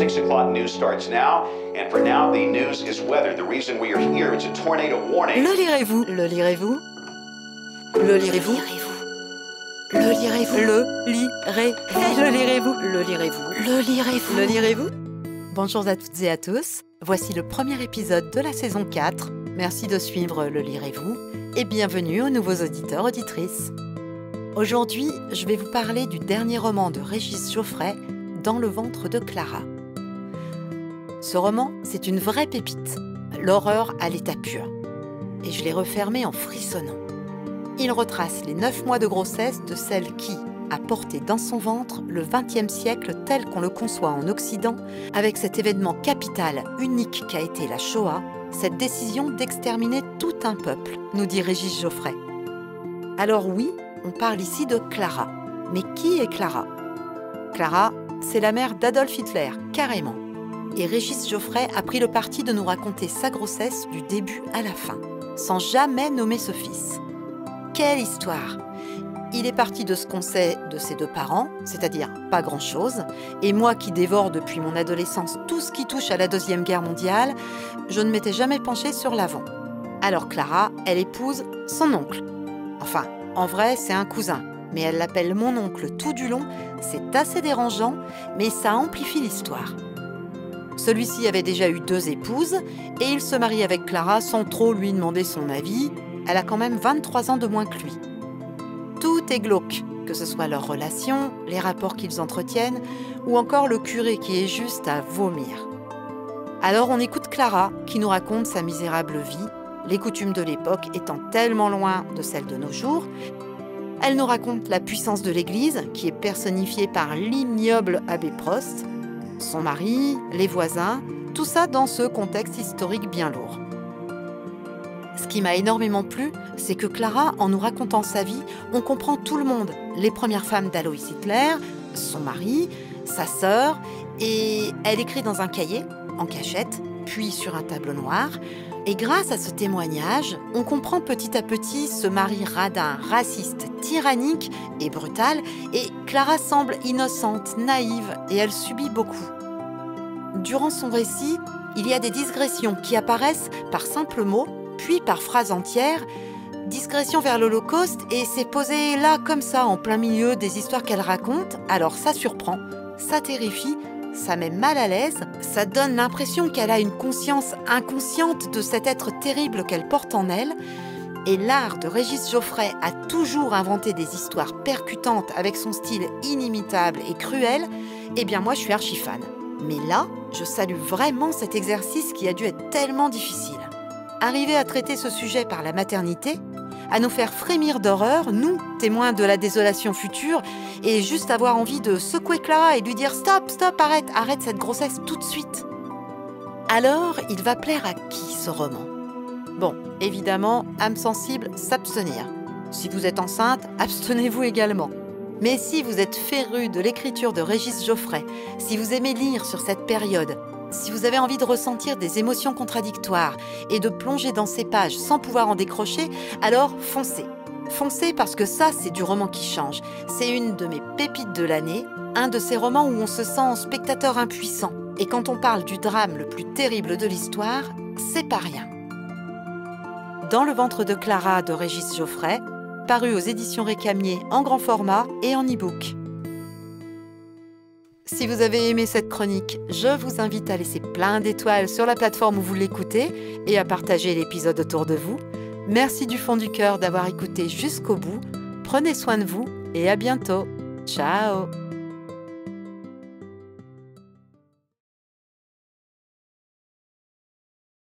6 o'clock news starts now, and for now, the news is weather. The reason we are here, it's a tornado warning. Le lirez-vous? Le lirez-vous? Le lirez-vous? Le lirez-vous? Le lirez. Le lirez-vous? Le lirez-vous? Le lirez-vous? Le lirez-vous? Bonjour à toutes et à tous. Voici le premier épisode de la saison 4. Merci de suivre Le lirez-vous et bienvenue aux nouveaux auditeurs auditrices. Aujourd'hui, je vais vous parler du dernier roman de Régis Geoffrey, Dans le ventre de Clara. Ce roman, c'est une vraie pépite, l'horreur à l'état pur. Et je l'ai refermé en frissonnant. Il retrace les 9 mois de grossesse de celle qui a porté dans son ventre le XXe siècle tel qu'on le conçoit en Occident, avec cet événement capital, unique qu'a été la Shoah, cette décision d'exterminer tout un peuple, nous dit Régis Geoffrey. Alors oui, on parle ici de Clara. Mais qui est Clara? Clara, c'est la mère d'Adolf Hitler, carrément. Et Régis Geoffrey a pris le parti de nous raconter sa grossesse du début à la fin, sans jamais nommer ce fils. Quelle histoire! Il est parti de ce qu'on sait de ses deux parents, c'est-à-dire pas grand-chose, et moi qui dévore depuis mon adolescence tout ce qui touche à la Deuxième Guerre mondiale, je ne m'étais jamais penchée sur l'avant. Alors Clara, elle épouse son oncle. Enfin, en vrai, c'est un cousin, mais elle l'appelle mon oncle tout du long, c'est assez dérangeant, mais ça amplifie l'histoire. Celui-ci avait déjà eu 2 épouses et il se marie avec Clara sans trop lui demander son avis. Elle a quand même 23 ans de moins que lui. Tout est glauque, que ce soit leur relation, les rapports qu'ils entretiennent ou encore le curé qui est juste à vomir. Alors on écoute Clara qui nous raconte sa misérable vie, les coutumes de l'époque étant tellement loin de celles de nos jours. Elle nous raconte la puissance de l'Église qui est personnifiée par l'ignoble abbé Prost, son mari, les voisins, tout ça dans ce contexte historique bien lourd. Ce qui m'a énormément plu, c'est que Clara, en nous racontant sa vie, on comprend tout le monde. Les premières femmes d'Alois Hitler, son mari, sa sœur, et elle écrit dans un cahier, en cachette, puis sur un tableau noir. Et grâce à ce témoignage, on comprend petit à petit ce mari radin, raciste, tyrannique et brutal, et Clara semble innocente, naïve, et elle subit beaucoup. Durant son récit, il y a des digressions qui apparaissent par simples mots, puis par phrases entières, digression vers l'Holocauste, et c'est posé là comme ça, en plein milieu des histoires qu'elle raconte, alors ça surprend, ça terrifie, ça met mal à l'aise, ça donne l'impression qu'elle a une conscience inconsciente de cet être terrible qu'elle porte en elle. Et l'art de Régis Geoffrey a toujours inventé des histoires percutantes avec son style inimitable et cruel. Eh bien moi je suis archi fan. Mais là, je salue vraiment cet exercice qui a dû être tellement difficile. Arriver à traiter ce sujet par la maternité, à nous faire frémir d'horreur, nous, témoins de la désolation future, et juste avoir envie de secouer Clara et lui dire « Stop, stop, arrête cette grossesse tout de suite !» Alors, il va plaire à qui ce roman? Bon, évidemment, âme sensible, s'abstenir. Si vous êtes enceinte, abstenez-vous également. Mais si vous êtes féru de l'écriture de Régis Geoffrey, si vous aimez lire sur cette période, si vous avez envie de ressentir des émotions contradictoires et de plonger dans ces pages sans pouvoir en décrocher, alors foncez. Foncez parce que ça, c'est du roman qui change. C'est une de mes pépites de l'année, un de ces romans où on se sent spectateur impuissant. Et quand on parle du drame le plus terrible de l'histoire, c'est pas rien. Dans le ventre de Clara de Régis Geoffrey, paru aux éditions Récamier en grand format et en e-book. Si vous avez aimé cette chronique, je vous invite à laisser plein d'étoiles sur la plateforme où vous l'écoutez et à partager l'épisode autour de vous. Merci du fond du cœur d'avoir écouté jusqu'au bout. Prenez soin de vous et à bientôt. Ciao!